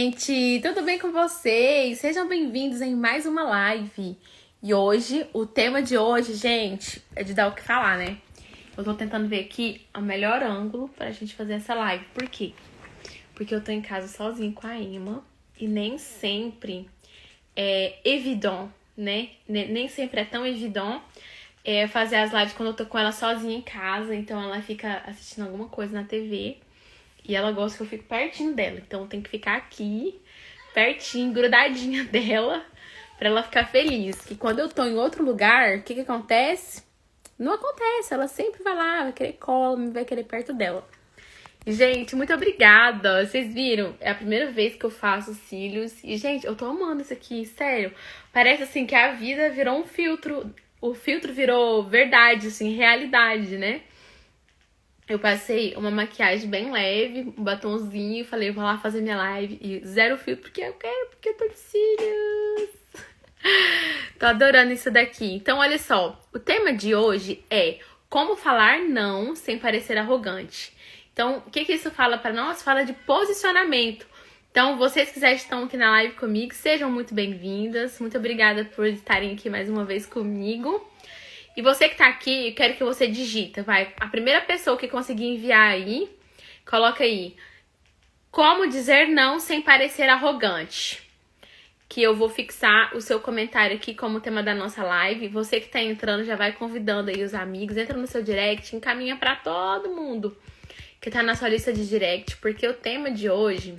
gente! Tudo bem com vocês? Sejam bem-vindos em mais uma live. E hoje, o tema de hoje, gente, é de dar o que falar, né? Eu tô tentando ver aqui o melhor ângulo pra gente fazer essa live. Por quê? Porque eu tô em casa sozinha com a Emma e nem sempre é evident, né? Nem sempre é tão evident fazer as lives quando eu tô com ela sozinha em casa. Então ela fica assistindo alguma coisa na TV. E ela gosta que eu fique pertinho dela. Então eu tenho que ficar aqui, pertinho, grudadinha dela, pra ela ficar feliz. Que quando eu tô em outro lugar, o que acontece? Não acontece. Ela sempre vai lá, vai querer cola, vai querer perto dela. E, gente, muito obrigada. Vocês viram? É a primeira vez que eu faço cílios. E, gente, eu tô amando isso aqui, sério. Parece, assim, que a vida virou um filtro. O filtro virou verdade, assim, realidade, né? Eu passei uma maquiagem bem leve, um batonzinho, falei, vou lá fazer minha live. E zero filtro, porque eu quero, porque eu tô de cílios. Tô adorando isso daqui. Então, olha só, o tema de hoje é como falar não sem parecer arrogante. Então, o que isso fala pra nós? Fala de posicionamento. Então, vocês que já estão aqui na live comigo, sejam muito bem-vindas. Muito obrigada por estarem aqui mais uma vez comigo. E você que tá aqui, eu quero que você digita, vai. A primeira pessoa que conseguir enviar aí, coloca aí. Como dizer não sem parecer arrogante. Que eu vou fixar o seu comentário aqui como tema da nossa live. Você que tá entrando já vai convidando aí os amigos. Entra no seu direct, encaminha pra todo mundo que tá na sua lista de direct. Porque o tema de hoje,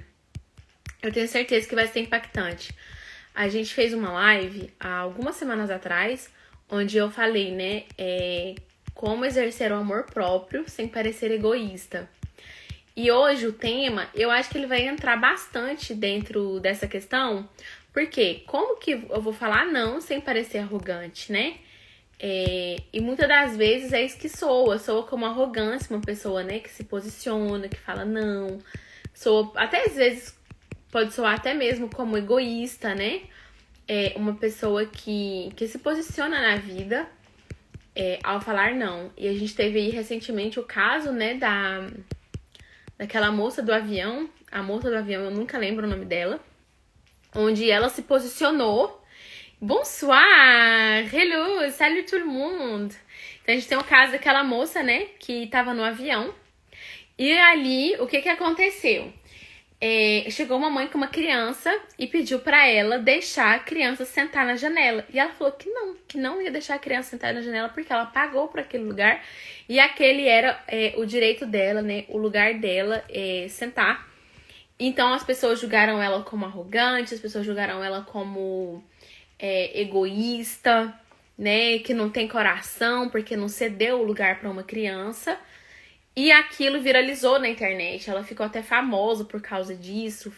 eu tenho certeza que vai ser impactante. A gente fez uma live há algumas semanas atrás, onde eu falei, né, como exercer o amor próprio sem parecer egoísta. E hoje o tema, eu acho que ele vai entrar bastante dentro dessa questão, porque como que eu vou falar não sem parecer arrogante, né? E muitas das vezes é isso que soa como arrogância, uma pessoa, né, que se posiciona, que fala não, soa, até às vezes pode soar até mesmo como egoísta, né? Uma pessoa que se posiciona na vida ao falar não. E a gente teve aí recentemente o caso, né, daquela moça do avião. A moça do avião, eu nunca lembro o nome dela. Onde ela se posicionou. Bonsoir! Hello! Salut tout le monde! Então a gente tem o caso daquela moça, né, que tava no avião. E ali, o que aconteceu? Chegou uma mãe com uma criança e pediu pra ela deixar a criança sentar na janela. E ela falou que não ia deixar a criança sentar na janela porque ela pagou por aquele lugar e aquele era o direito dela, né? O lugar dela sentar. Então as pessoas julgaram ela como arrogante, as pessoas julgaram ela como egoísta, né? Que não tem coração porque não cedeu o lugar pra uma criança. E aquilo viralizou na internet, ela ficou até famosa por causa disso,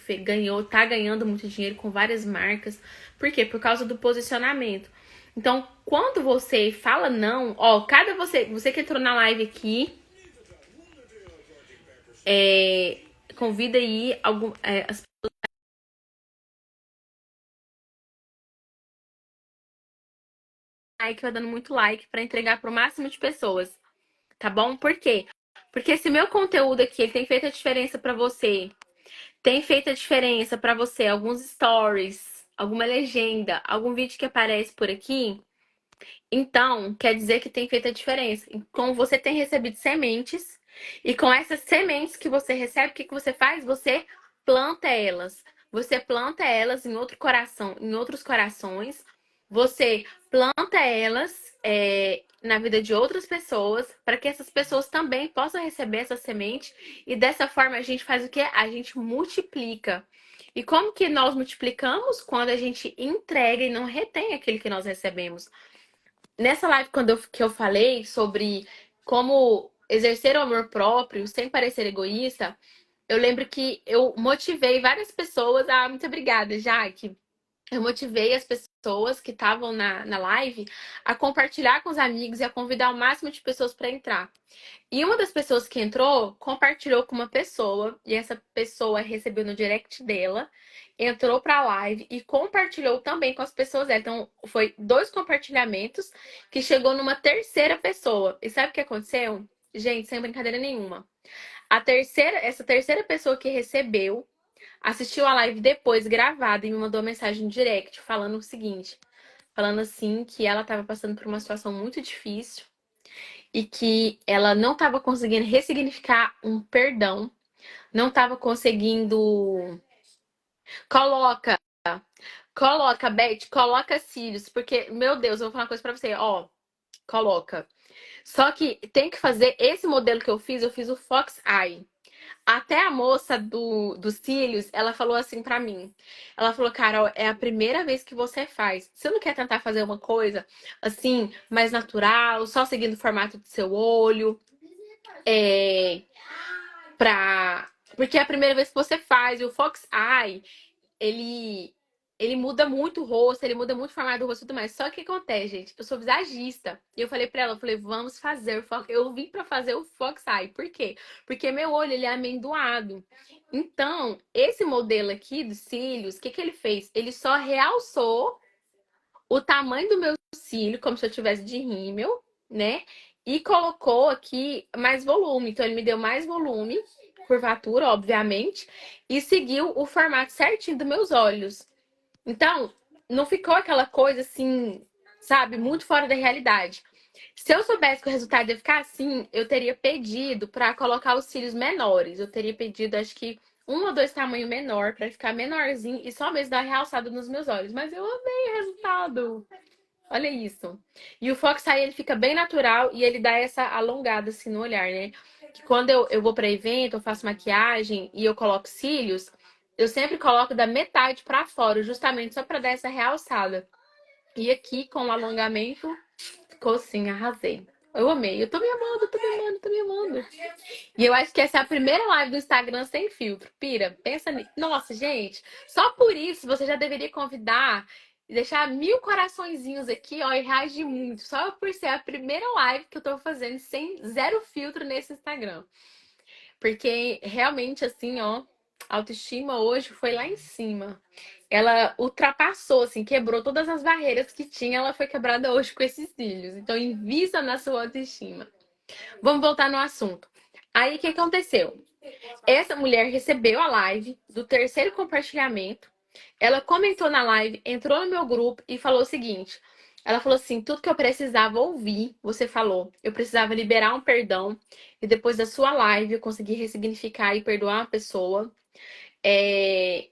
tá ganhando muito dinheiro com várias marcas. Por quê? Por causa do posicionamento. Então, quando você fala não, você que entrou na live aqui, convida aí as like, vai dando muito like pra entregar pro máximo de pessoas, tá bom? Por quê? Porque esse meu conteúdo aqui, ele tem feito a diferença pra você. Tem feito a diferença pra você alguns stories, alguma legenda, algum vídeo que aparece por aqui? Então, quer dizer que tem feito a diferença. Então, você tem recebido sementes e com essas sementes que você recebe, o que você faz? Você planta elas. Você planta elas em outro coração, em outros corações. Você planta elas na vida de outras pessoas para que essas pessoas também possam receber essa semente e dessa forma a gente faz o quê? A gente multiplica. E como que nós multiplicamos? Quando a gente entrega e não retém aquilo que nós recebemos. Nessa live, que eu falei sobre como exercer o amor próprio sem parecer egoísta, eu lembro que eu motivei várias pessoas a... Muito obrigada, Jaque. Eu motivei as pessoas que estavam na live a compartilhar com os amigos e a convidar o máximo de pessoas para entrar. E uma das pessoas que entrou compartilhou com uma pessoa, e essa pessoa recebeu no direct dela, entrou pra live e compartilhou também com as pessoas dela. Então, foi 2 compartilhamentos que chegou numa terceira pessoa. E sabe o que aconteceu? Gente, sem brincadeira nenhuma. Essa terceira pessoa que recebeu, assistiu a live depois, gravada, e me mandou uma mensagem no direct falando o seguinte. Falando assim que ela estava passando por uma situação muito difícil e que ela não estava conseguindo ressignificar um perdão, não estava conseguindo. Coloca, coloca, Beth, coloca cílios, porque, meu Deus, eu vou falar uma coisa pra você, ó, coloca. Só que tem que fazer esse modelo que eu fiz o Fox Eye. Até a moça dos cílios, ela falou assim pra mim. Ela falou, Carol, é a primeira vez que você faz. Você não quer tentar fazer uma coisa assim, mais natural, só seguindo o formato do seu olho? É, Porque é a primeira vez que você faz. E o Fox Eye, ele, ele muda muito o rosto, ele muda muito o formato do rosto e tudo mais. Só que o que acontece, gente? Eu sou visagista. E eu falei pra ela, eu falei, vamos fazer o Fox. Eu vim pra fazer o Fox Eye. Por quê? Porque meu olho, ele é amendoado. Então, esse modelo aqui dos cílios, o que que ele fez? Ele só realçou o tamanho do meu cílio, como se eu tivesse de rímel, né? E colocou aqui mais volume. Então, ele me deu mais volume, curvatura, obviamente, e seguiu o formato certinho dos meus olhos. Então, não ficou aquela coisa assim, sabe, muito fora da realidade. Se eu soubesse que o resultado ia ficar assim, eu teria pedido para colocar os cílios menores. Eu teria pedido, acho que um ou dois tamanhos menor para ficar menorzinho e só mesmo dar realçada nos meus olhos. Mas eu amei o resultado. Olha isso. E o Fox Eye, ele fica bem natural e ele dá essa alongada assim no olhar, né? Que quando eu vou para evento, eu faço maquiagem e eu coloco cílios, eu sempre coloco da metade para fora, justamente só para dar essa realçada. E aqui com o alongamento, ficou assim, arrasei. Eu amei. Eu tô me amando, tô me amando, tô me amando. E eu acho que essa é a primeira live do Instagram sem filtro. Pira, pensa nisso. Nossa, gente, só por isso você já deveria convidar e deixar 1000 coraçõezinhos aqui, ó, e reagir muito. Só por ser a primeira live que eu tô fazendo sem zero filtro nesse Instagram. Porque realmente, assim, ó, a autoestima hoje foi lá em cima. Ela ultrapassou, assim, quebrou todas as barreiras que tinha, ela foi quebrada hoje com esses cílios. Então, invista na sua autoestima. Vamos voltar no assunto. Aí, o que aconteceu? Essa mulher recebeu a live do terceiro compartilhamento. Ela comentou na live, entrou no meu grupo e falou o seguinte: ela falou assim, tudo que eu precisava ouvir, você falou. Eu precisava liberar um perdão. E depois da sua live, eu consegui ressignificar e perdoar uma pessoa. É,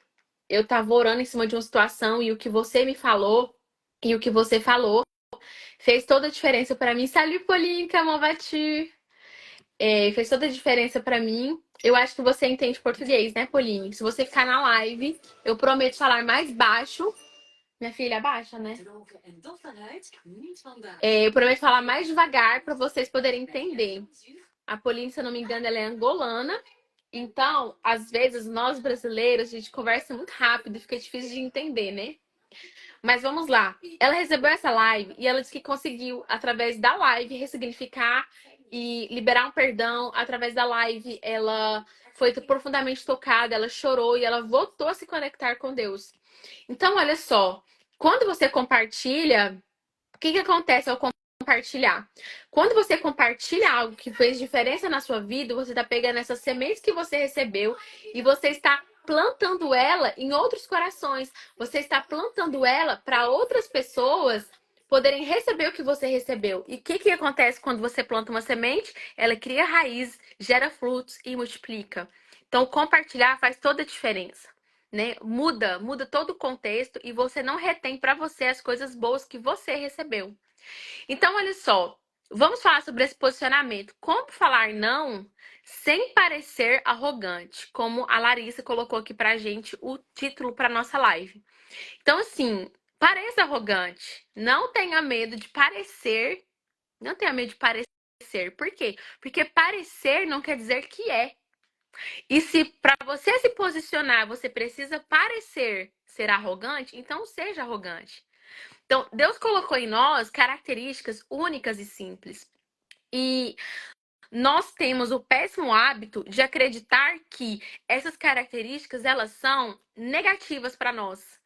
eu tava orando em cima de uma situação e o que você me falou e o que você falou fez toda a diferença pra mim. Salut, Pauline, comment vas-tu? Fez toda a diferença pra mim. Eu acho que você entende português, né, Pauline? Se você ficar na live, eu prometo falar mais baixo. Minha filha, abaixa, né? Eu prometo falar mais devagar pra vocês poderem entender. A Pauline, se eu não me engano, ela é angolana. Então, às vezes, nós brasileiros, a gente conversa muito rápido e fica difícil de entender, né? Mas vamos lá. Ela recebeu essa live e ela disse que conseguiu, através da live, ressignificar e liberar um perdão. Através da live, ela foi profundamente tocada, ela chorou e ela voltou a se conectar com Deus. Então, olha só. Quando você compartilha, o que acontece ao compartilhar? Quando você compartilha algo que fez diferença na sua vida, você está pegando essas sementes que você recebeu e você está plantando ela em outros corações. Você está plantando ela para outras pessoas poderem receber o que você recebeu. E o que acontece quando você planta uma semente? Ela cria raiz, gera frutos e multiplica. Então, compartilhar faz toda a diferença. Né? Muda todo o contexto e você não retém para você as coisas boas que você recebeu. Então, olha só, vamos falar sobre esse posicionamento. Como falar não sem parecer arrogante, como a Larissa colocou aqui pra gente o título para nossa live. Então, assim, pareça arrogante, não tenha medo de parecer, não tenha medo de parecer. Por quê? Porque parecer não quer dizer que é. E se para você se posicionar, você precisa parecer ser arrogante, então seja arrogante. Então, Deus colocou em nós características únicas e simples. E nós temos o péssimo hábito de acreditar que essas características elas são negativas para nós.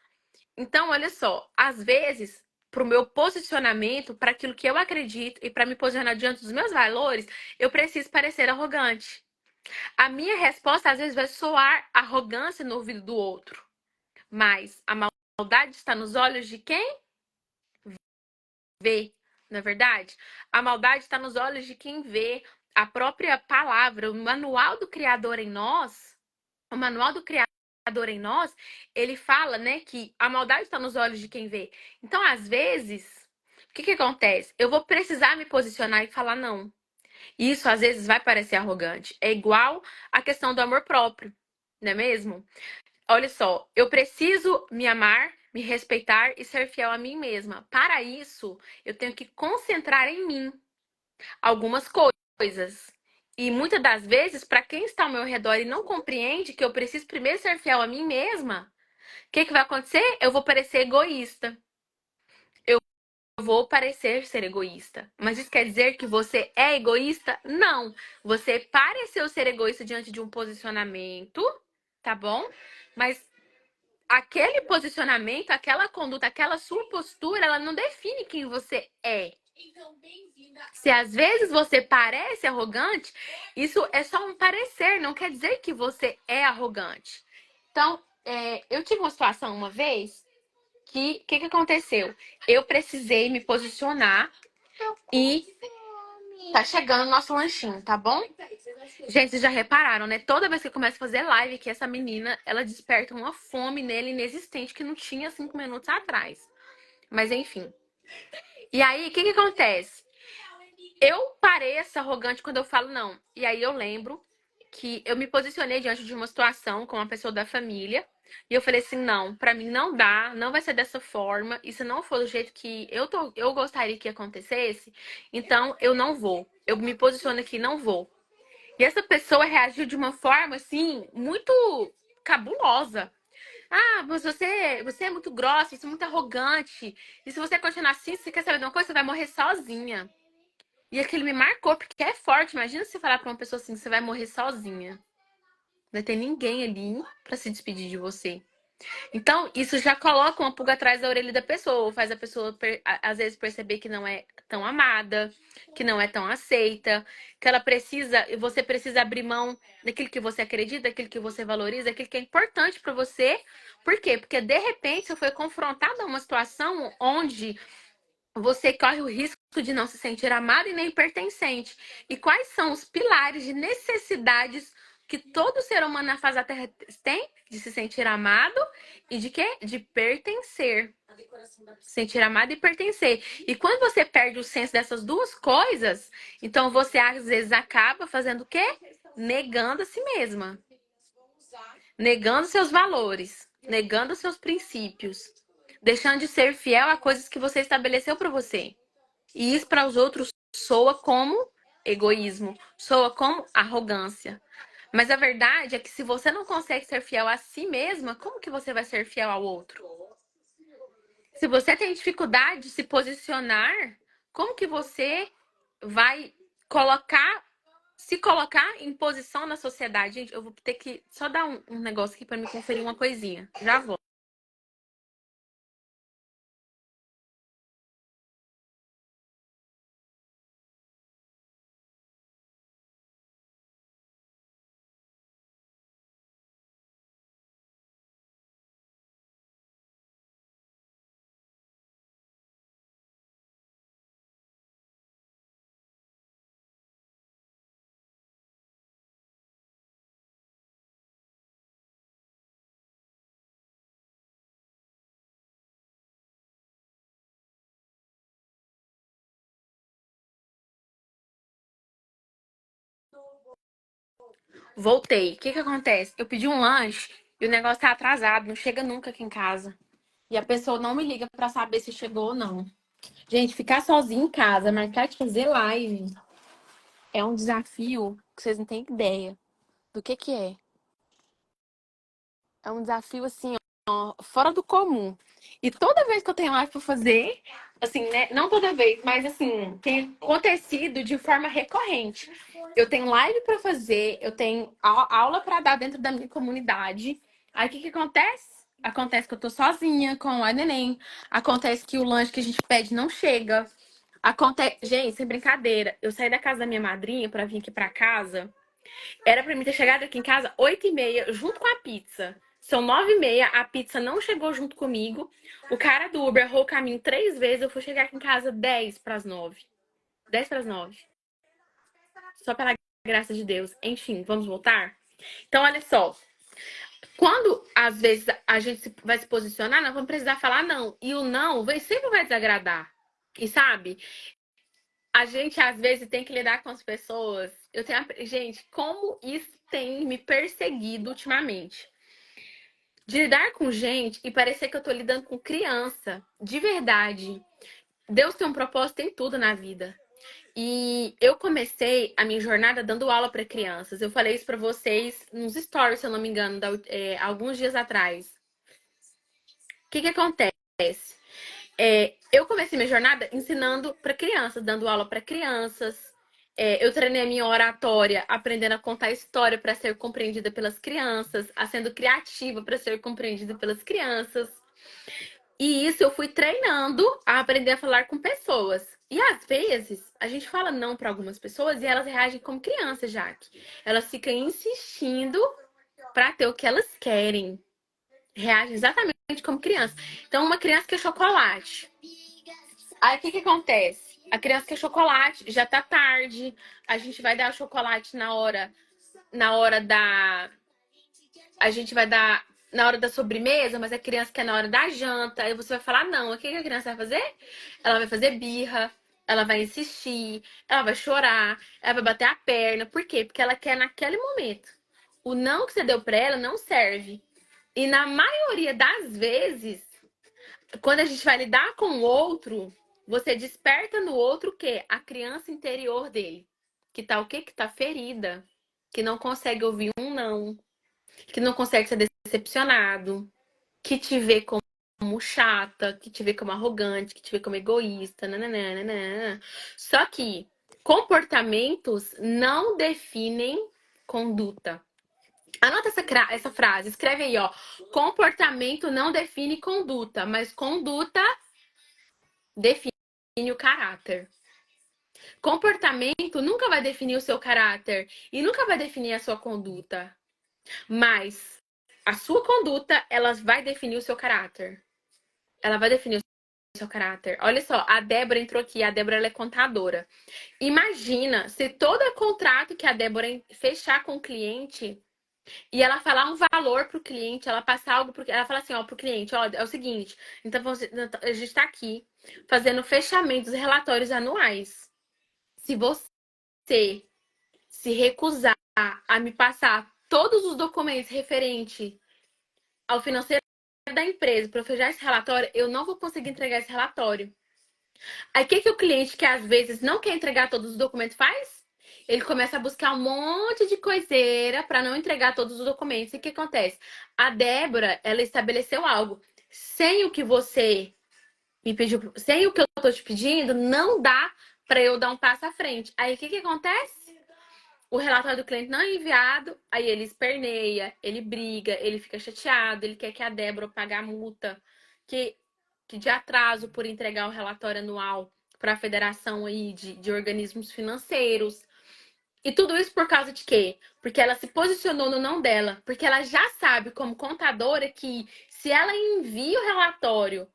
Então, olha só, às vezes, para o meu posicionamento, para aquilo que eu acredito e para me posicionar diante dos meus valores, eu preciso parecer arrogante. A minha resposta às vezes vai soar arrogância no ouvido do outro. Mas a maldade está nos olhos de quem vê, não é verdade? A maldade está nos olhos de quem vê. A própria palavra, o manual do Criador em nós, o manual do Criador em nós, ele fala, né, que a maldade está nos olhos de quem vê. Então, às vezes, o que que acontece? Eu vou precisar me posicionar e falar não. Isso às vezes vai parecer arrogante. É igual a questão do amor próprio, não é mesmo? Olha só, eu preciso me amar, me respeitar e ser fiel a mim mesma. Para isso, eu tenho que concentrar em mim algumas coisas. E muitas das vezes, para quem está ao meu redor e não compreende que eu preciso primeiro ser fiel a mim mesma, o que que vai acontecer? Eu vou parecer egoísta. Eu vou parecer ser egoísta. Mas isso quer dizer que você é egoísta? Não. Você pareceu ser egoísta diante de um posicionamento, tá bom? Mas aquele posicionamento, aquela conduta, aquela sua postura, ela não define quem você é. Se às vezes você parece arrogante, isso é só um parecer, não quer dizer que você é arrogante. Então, eu tive uma situação uma vez que que aconteceu? Eu precisei me posicionar e tá chegando o nosso lanchinho, tá bom? Gente, vocês já repararam, né? Toda vez que eu começo a fazer live, que essa menina, ela desperta uma fome nele inexistente que não tinha 5 minutos atrás. Mas enfim. E aí, o que que acontece? Eu pareço arrogante quando eu falo não. E aí eu lembro que eu me posicionei diante de uma situação com uma pessoa da família. E eu falei assim, não, pra mim não dá, não vai ser dessa forma. E se não for do jeito que eu gostaria que acontecesse, então eu não vou. Eu me posiciono aqui, não vou. E essa pessoa reagiu de uma forma, assim, muito cabulosa. Ah, mas você é muito grossa, você é muito arrogante. E se você continuar assim, você quer saber de uma coisa? Você vai morrer sozinha. E aquilo me marcou, porque é forte. Imagina você falar pra uma pessoa assim, você vai morrer sozinha. Não vai ter ninguém ali pra se despedir de você. Então, isso já coloca uma pulga atrás da orelha da pessoa, faz a pessoa, às vezes, perceber que não é tão amada, que não é tão aceita, que ela precisa, você precisa abrir mão daquilo que você acredita, daquilo que você valoriza, daquilo que é importante pra você. Por quê? Porque, de repente, você foi confrontada a uma situação onde você corre o risco de não se sentir amado e nem pertencente. E quais são os pilares de necessidades que todo ser humano na face da Terra tem? De se sentir amado e de quê? De pertencer. Sentir amado e pertencer. E quando você perde o senso dessas duas coisas, então você às vezes acaba fazendo o quê? Negando a si mesma. Negando seus valores. Negando seus princípios. Deixando de ser fiel a coisas que você estabeleceu para você. E isso para os outros soa como egoísmo, soa como arrogância. Mas a verdade é que se você não consegue ser fiel a si mesma, como que você vai ser fiel ao outro? Se você tem dificuldade de se posicionar, como que você vai se colocar em posição na sociedade? Gente, eu vou ter que só dar um negócio aqui para me conferir uma coisinha. Já vou. Voltei. O que que acontece? Eu pedi um lanche e o negócio tá atrasado, não chega nunca aqui em casa. E a pessoa não me liga pra saber se chegou ou não. Gente, ficar sozinha em casa, marcar de fazer live é um desafio que vocês não têm ideia do que é. É um desafio assim, ó, fora do comum. E toda vez que eu tenho live pra fazer, assim, né? Não toda vez, mas assim, tem acontecido de forma recorrente. Eu tenho live pra fazer, eu tenho aula pra dar dentro da minha comunidade. Aí o que que acontece? Acontece que eu tô sozinha com a neném. Acontece que o lanche que a gente pede não chega. Acontece, gente, sem brincadeira. Eu saí da casa da minha madrinha pra vir aqui pra casa. Era pra mim ter chegado aqui em casa 8h30, junto com a pizza. São 9h30, a pizza não chegou junto comigo. O cara do Uber errou o caminho 3 vezes. Eu fui chegar aqui em casa 10 para as 9. 10 para as 9. Só pela graça de Deus. Enfim, vamos voltar? Então, olha só. Quando, às vezes, a gente vai se posicionar, nós vamos precisar falar não. E o não sempre vai desagradar. E sabe, a gente, às vezes, tem que lidar com as pessoas. Gente, como isso tem me perseguido ultimamente. De lidar com gente e parecer que eu tô lidando com criança. De verdade. Deus tem um propósito em tudo na vida. E eu comecei a minha jornada dando aula para crianças. Eu falei isso para vocês nos stories, se eu não me engano, alguns dias atrás. O que acontece? Eu comecei minha jornada ensinando para crianças, dando aula para crianças. Eu treinei a minha oratória, aprendendo a contar história para ser compreendida pelas crianças, a sendo criativa para ser compreendida pelas crianças. E isso eu fui treinando a aprender a falar com pessoas. E às vezes a gente fala não para algumas pessoas e elas reagem como crianças, Jaque. Elas ficam insistindo para ter o que elas querem. Reagem exatamente como criança. Então, uma criança quer chocolate. Aí o que acontece? A criança quer chocolate, já tá tarde. A gente vai dar o chocolate na hora da. A gente vai dar na hora da sobremesa, mas a criança quer na hora da janta. Aí você vai falar não. O que a criança vai fazer? Ela vai fazer birra, ela vai insistir, ela vai chorar, ela vai bater a perna. Por quê? Porque ela quer naquele momento. O não que você deu pra ela não serve. E na maioria das vezes, quando a gente vai lidar com o outro, você desperta no outro o quê? A criança interior dele. Que tá o quê? Que tá ferida. Que não consegue ouvir um não. Que não consegue ser decepcionado. Que te vê como chata. Que te vê como arrogante. Que te vê como egoísta. Nananana. Só que comportamentos não definem conduta. Anota essa frase, escreve aí, ó. Comportamento não define conduta, mas conduta define o caráter. Comportamento nunca vai definir o seu caráter e nunca vai definir a sua conduta, mas a sua conduta, ela vai definir o seu caráter. Ela vai definir o seu caráter. Olha só, a Débora entrou aqui, a Débora ela é contadora. Imagina se todo contrato que a Débora fechar com o cliente e ela falar um valor pro cliente, ela passar algo pro ela fala assim, ó, pro cliente, ó, é o seguinte, então a gente tá aqui fazendo fechamentos, relatórios anuais. Se você se recusar a me passar todos os documentos referentes ao financeiro da empresa para eu fechar esse relatório, eu não vou conseguir entregar esse relatório. Aí o que o cliente que às vezes não quer entregar todos os documentos faz? Ele começa a buscar um monte de coiseira para não entregar todos os documentos. E o que acontece? A Débora, ela estabeleceu algo. Sem o que você me pediu, sem o que eu tô te pedindo, não dá para eu dar um passo à frente. Aí o que acontece? O relatório do cliente não é enviado, aí ele esperneia, ele briga, ele fica chateado, ele quer que a Débora pague a multa que, que de atraso por entregar o relatório anual para a federação aí de organismos financeiros. E tudo isso por causa de quê? Porque ela se posicionou no não dela. Porque ela já sabe, como contadora, que se ela envia o relatório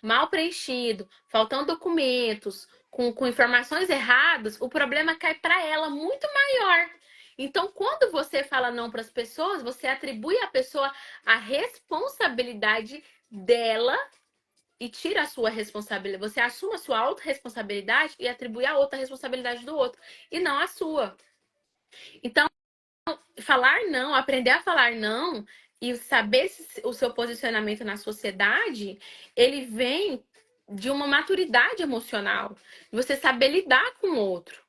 mal preenchido, faltando documentos, com informações erradas, o problema cai para ela muito maior. Então, quando você fala não para as pessoas, você atribui à pessoa a responsabilidade dela e tira a sua responsabilidade. Você assume a sua autorresponsabilidade e atribui a outra responsabilidade do outro, e não a sua. Então, falar não, aprender a falar não e saber o seu posicionamento na sociedade, ele vem de uma maturidade emocional. Você saber lidar com o outro.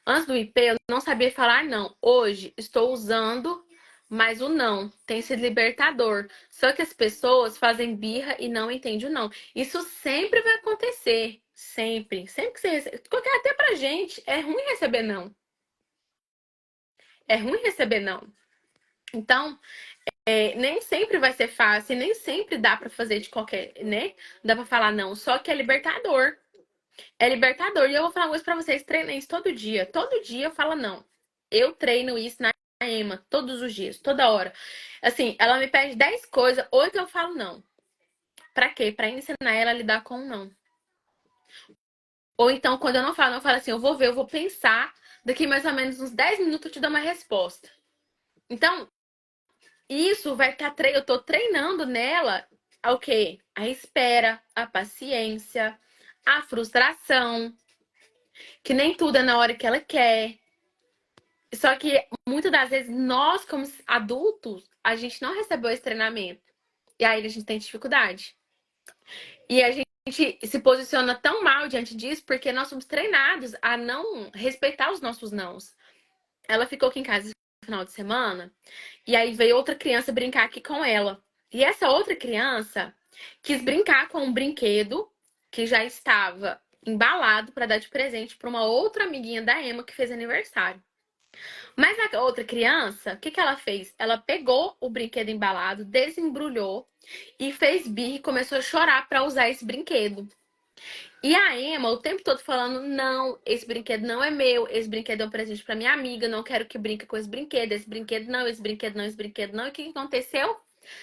Antes do IP, eu não sabia falar não. Hoje, estou usando, mas o não tem sido libertador. Só que as pessoas fazem birra e não entendem o não. Isso sempre vai acontecer. Sempre. Sempre que você recebe. Até pra gente, é ruim receber não. É ruim receber não. Então, nem sempre vai ser fácil, nem sempre dá pra fazer de qualquer, né? Dá pra falar não. Só que é libertador. É libertador. E eu vou falar uma coisa pra vocês: treinem isso todo dia. Todo dia eu falo não. eu treino isso na Emma todos os dias, toda hora. Assim, ela me pede 10 coisas, 8 eu falo não. Pra quê? Pra ensinar ela a lidar com o não. Ou então, quando eu não falo, eu falo assim, eu vou ver, eu vou pensar, daqui mais ou menos uns 10 minutos eu te dou uma resposta. Então, isso vai estar eu tô treinando nela o quê? A espera, a paciência, a frustração, que nem tudo é na hora que ela quer. Só que muitas das vezes nós, como adultos, a gente não recebeu esse treinamento. E aí a gente tem dificuldade. E a gente se posiciona tão mal diante disso porque nós somos treinados a não respeitar os nossos nãos. Ela ficou aqui em casa no final de semana e aí veio outra criança brincar aqui com ela. E essa outra criança quis brincar com um brinquedo que já estava embalado para dar de presente para uma outra amiguinha da Emma que fez aniversário. Mas a outra criança, o que que ela fez? Ela pegou o brinquedo embalado, desembrulhou e fez birra e começou a chorar para usar esse brinquedo. E a Emma o tempo todo falando: não, esse brinquedo não é meu, esse brinquedo é um presente para minha amiga, não quero que brinque com esse brinquedo não, esse brinquedo não, esse brinquedo não. E o que aconteceu?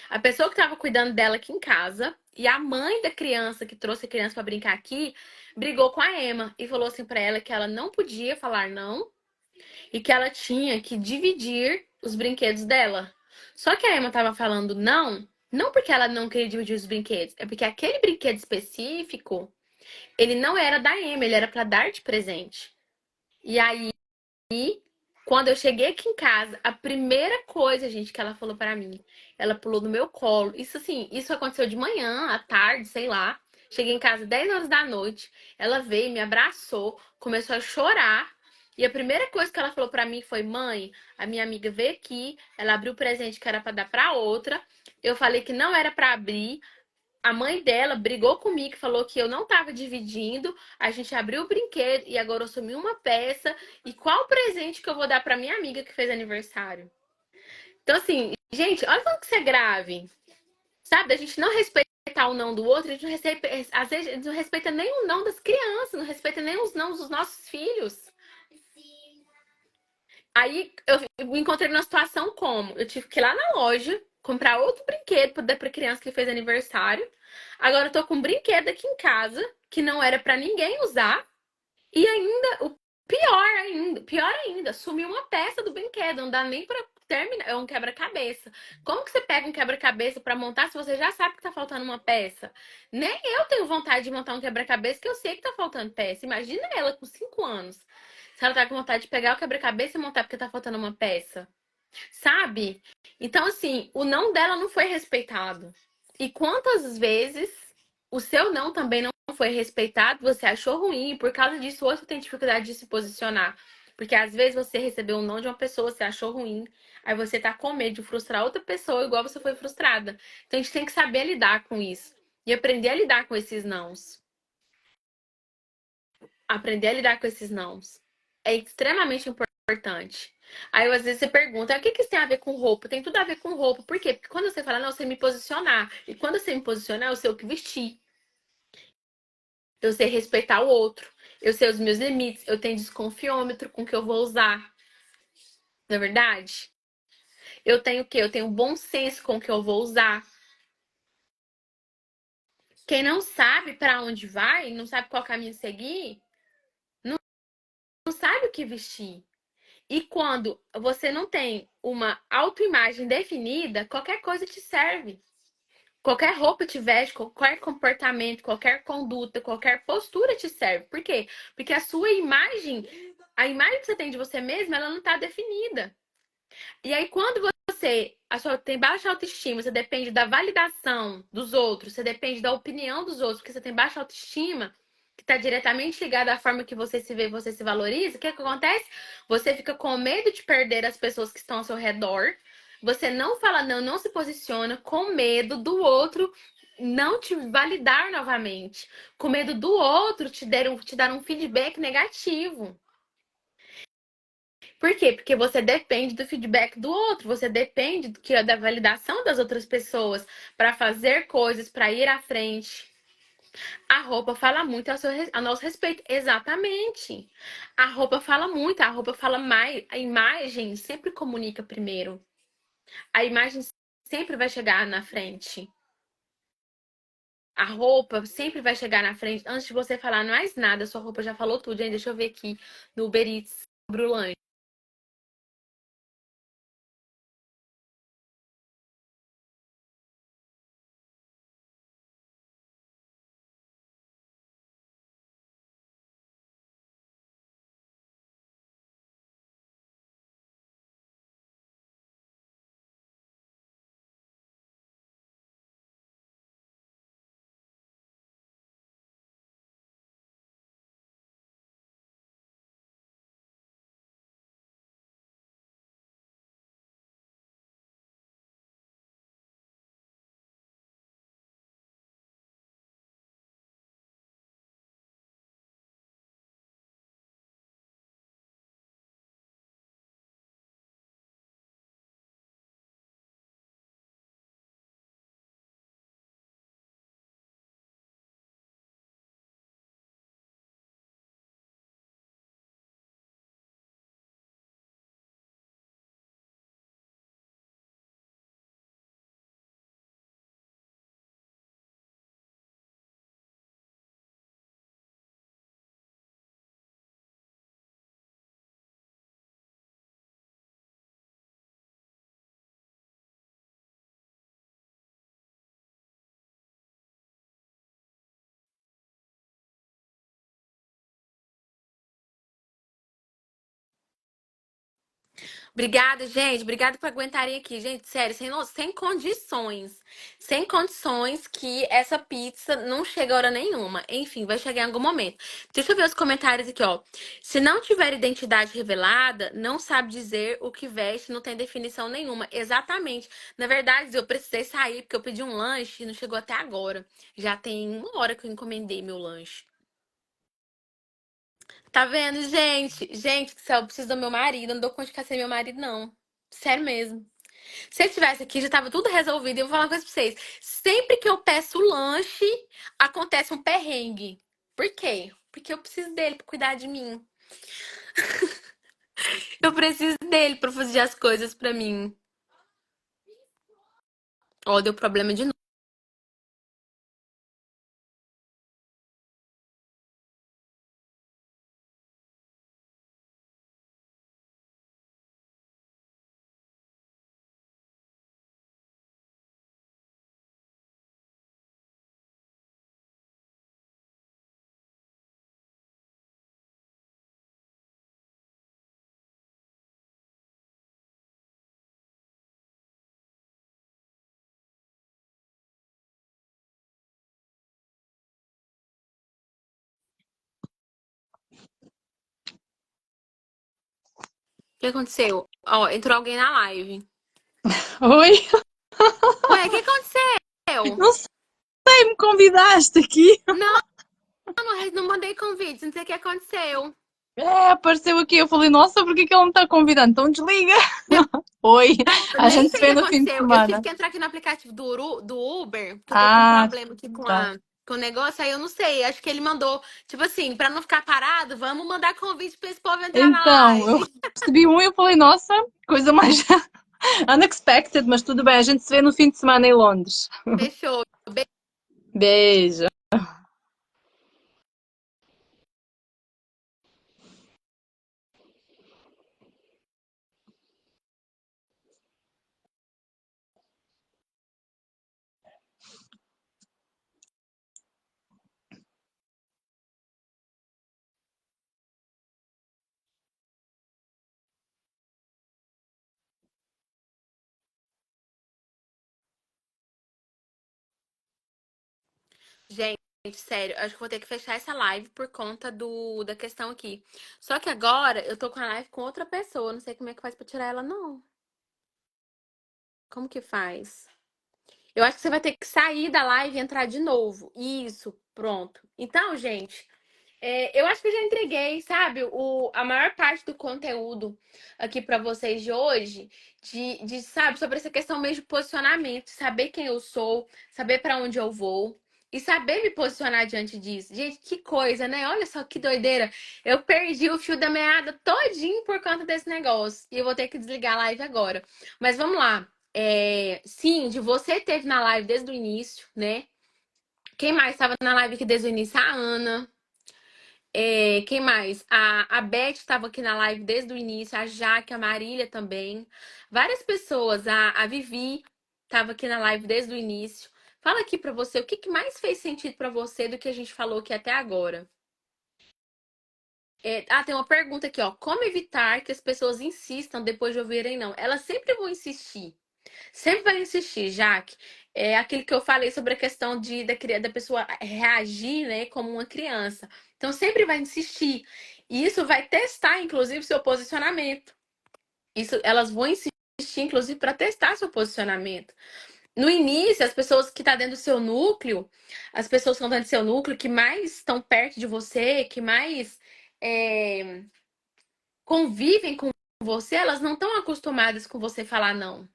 A pessoa que estava cuidando dela aqui em casa e a mãe da criança que trouxe a criança para brincar aqui brigou com a Emma e falou assim para ela que ela não podia falar não e que ela tinha que dividir os brinquedos dela. Só que a Emma tava falando não, não porque ela não queria dividir os brinquedos, é porque aquele brinquedo específico, ele não era da Emma, ele era para dar de presente. E aí, quando eu cheguei aqui em casa, a primeira coisa, gente, que ela falou para mim, ela pulou no meu colo. Isso assim, isso aconteceu de manhã, à tarde, sei lá. Cheguei em casa 10 horas da noite, ela veio, me abraçou, começou a chorar. E a primeira coisa que ela falou para mim foi: "Mãe, a minha amiga veio aqui, ela abriu o presente que era para dar para outra. Eu falei que não era para abrir. A mãe dela brigou comigo, falou que eu não tava dividindo. A gente abriu o brinquedo e agora eu sumi uma peça. E qual presente que eu vou dar pra minha amiga que fez aniversário?" Então, assim, gente, olha como que isso é grave. Sabe? A gente não respeitar o não do outro, a gente não respeita, às vezes a gente não respeita nem o não das crianças, não respeita nem os não dos nossos filhos. Aí eu me encontrei numa situação como: eu tive que ir lá na loja comprar outro brinquedo para dar pra criança que fez aniversário. Agora eu tô com um brinquedo aqui em casa que não era para ninguém usar. E ainda, o pior ainda, sumiu uma peça do brinquedo. Não dá nem pra terminar. É um quebra-cabeça. Como que você pega um quebra-cabeça pra montar se você já sabe que tá faltando uma peça? Nem eu tenho vontade de montar um quebra-cabeça que eu sei que tá faltando peça. Imagina ela com 5 anos. Se ela tá com vontade de pegar o quebra-cabeça e montar porque tá faltando uma peça. Sabe? Então, assim, o não dela não foi respeitado. E quantas vezes o seu não também não foi respeitado, você achou ruim, e por causa disso hoje você tem dificuldade de se posicionar. Porque às vezes você recebeu um não de uma pessoa, você achou ruim, aí você tá com medo de frustrar outra pessoa igual você foi frustrada. Então a gente tem que saber lidar com isso e aprender a lidar com esses nãos. Aprender a lidar com esses nãos é extremamente importante. Aí às vezes você pergunta: o que que isso tem a ver com roupa? Tem tudo a ver com roupa. Por quê? Porque quando você fala não, eu sei me posicionar. E quando eu sei me posicionar, eu sei o que vestir. Eu sei respeitar o outro. Eu sei os meus limites. Eu tenho desconfiômetro com o que eu vou usar. Não é verdade? Eu tenho o quê? Eu tenho bom senso com o que eu vou usar. Quem não sabe para onde vai, não sabe qual caminho seguir, não sabe o que vestir. E quando você não tem uma autoimagem definida, qualquer coisa te serve. Qualquer roupa te veste, qualquer comportamento, qualquer conduta, qualquer postura te serve. Por quê? Porque a sua imagem, a imagem que você tem de você mesma, ela não está definida. E aí, quando você tem baixa autoestima, você depende da validação dos outros, você depende da opinião dos outros, porque você tem baixa autoestima, que está diretamente ligada à forma que você se vê, você se valoriza, o que que acontece? Você fica com medo de perder as pessoas que estão ao seu redor, você não fala não, não se posiciona, com medo do outro não te validar novamente, com medo do outro te dar um feedback negativo. Por quê? Porque você depende do feedback do outro, você depende da validação das outras pessoas para fazer coisas, para ir à frente. A roupa fala muito a nosso respeito. Exatamente. A roupa fala muito, a roupa fala mais. A imagem sempre comunica primeiro. A imagem sempre vai chegar na frente. A roupa sempre vai chegar na frente. Antes de você falar mais nada, sua roupa já falou tudo. Gente, deixa eu ver aqui no Uber Eats sobre o lanche. Obrigada, gente. Obrigada por aguentarem aqui. Gente, sério, sem condições. Sem condições que essa pizza não chega a hora nenhuma. Enfim, vai chegar em algum momento. Deixa eu ver os comentários aqui, ó. Se não tiver identidade revelada, não sabe dizer o que veste, não tem definição nenhuma. Exatamente. Na verdade, eu precisei sair porque eu pedi um lanche e não chegou até agora. Já tem uma hora que eu encomendei meu lanche. Tá vendo, gente? Gente do céu, eu preciso do meu marido. Eu não dou conta de ficar sem meu marido, não. Sério mesmo. Se ele estivesse aqui, já tava tudo resolvido. E eu vou falar uma coisa pra vocês. Sempre que eu peço lanche, acontece um perrengue. Por quê? Porque eu preciso dele pra cuidar de mim. Eu preciso dele pra fazer as coisas pra mim. Ó, deu problema de novo. O que aconteceu? Ó, entrou alguém na live. Oi, Ué, o que aconteceu? não sei, me convidaste aqui. Não, não mandei convite. Não sei o que aconteceu. É, apareceu aqui. Eu falei, nossa, por que que ele me está convidando? Então desliga. Oi, Eu a nem gente se sei o que vê no fim de aconteceu. Eu tive semana. que entrar aqui no aplicativo do Uber, porque eu tô com um Ah, problema aqui tá. com o negócio. Aí eu não sei. Acho que ele mandou, tipo assim, pra não ficar parado, vamos mandar convite pra esse povo entrar na Então, eu live. recebi um e eu falei, nossa, coisa mais unexpected, mas tudo bem, a gente se vê no fim de semana em Londres. Fechou. Beijo. Gente, sério, acho que vou ter que fechar essa live por conta da questão aqui. Só que agora eu tô com a live com outra pessoa. Não sei como é que faz pra tirar ela, não. Como que faz? Eu acho que você vai ter que sair da live e entrar de novo. Isso, pronto. Então, gente, eu acho que eu já entreguei, sabe, a maior parte do conteúdo aqui pra vocês de hoje, sabe, sobre essa questão mesmo de posicionamento, saber quem eu sou, saber pra onde eu vou. e saber me posicionar diante disso. Gente, que coisa, né? Olha só que doideira. Eu perdi o fio da meada todinho por conta desse negócio. E eu vou ter que desligar a live agora. Mas vamos lá. Cindy, você teve na live desde o início, né? Quem mais estava na live aqui desde o início? A Ana. Quem mais? A Beth estava aqui na live desde o início, a Jaque, a Marília também. Várias pessoas, a Vivi estava aqui na live desde o início. Fala aqui pra você, o que que mais fez sentido pra você do que a gente falou aqui até agora? Tem uma pergunta aqui, ó. Como evitar que as pessoas insistam depois de ouvirem não? Elas sempre vão insistir. Sempre vai insistir, Jaque. É aquilo que eu falei sobre a questão da pessoa reagir, né, como uma criança. Então, sempre vai insistir. E isso vai testar, inclusive, seu posicionamento. Elas vão insistir, inclusive, para testar seu posicionamento. No início, as pessoas que estão dentro do seu núcleo, as pessoas que estão dentro do seu núcleo, que mais estão perto de você, que mais é, convivem com você, elas não estão acostumadas com você falar não.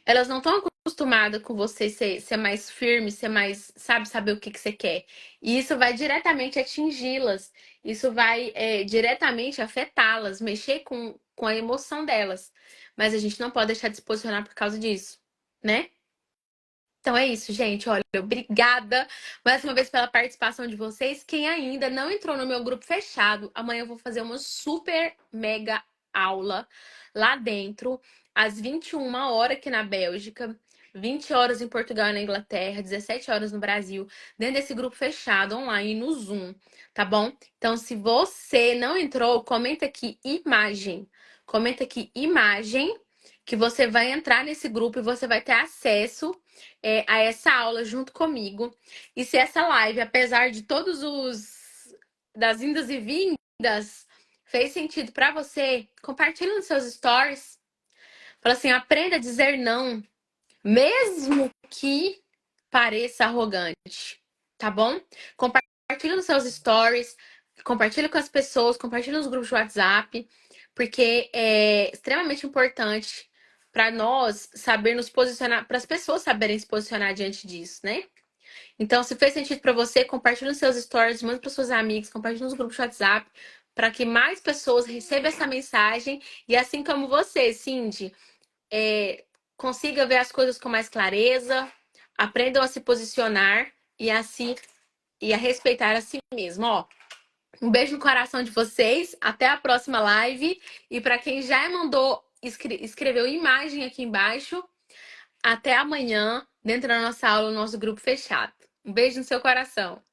Elas não estão acostumadas com você ser mais firme, ser mais, saber o que, que você quer. E isso vai diretamente atingi-las. Isso vai diretamente afetá-las, mexer com a emoção delas. Mas a gente não pode deixar de se posicionar por causa disso, né? Então é isso, gente. Olha, obrigada mais uma vez pela participação de vocês. Quem ainda não entrou no meu grupo fechado, amanhã eu vou fazer uma super mega aula lá dentro, às 21 horas aqui na Bélgica, 20 horas em Portugal e na Inglaterra, 17 horas no Brasil, dentro desse grupo fechado online no Zoom, tá bom? Então, se você não entrou, comenta aqui imagem. Comenta aqui imagem que você vai entrar nesse grupo e você vai ter acesso a essa aula junto comigo. E se essa live, apesar de todos os das indas e vindas, fez sentido para você, compartilha nos seus stories. Fala assim, aprenda a dizer não, mesmo que pareça arrogante, tá bom? Compartilha nos seus stories, compartilha com as pessoas, compartilha nos grupos de WhatsApp, porque é extremamente importante para nós saber nos posicionar, para as pessoas saberem se posicionar diante disso, né? Então, se fez sentido para você, compartilhe nos seus stories, manda para seus amigos, compartilhe nos grupos de WhatsApp, para que mais pessoas recebam essa mensagem e assim como você, Cindy, consiga ver as coisas com mais clareza, aprendam a se posicionar e a respeitar a si mesmo, ó. Um beijo no coração de vocês. Até a próxima live. E para quem já mandou, escreveu imagem aqui embaixo, até amanhã, dentro da nossa aula, no nosso grupo fechado. Um beijo no seu coração.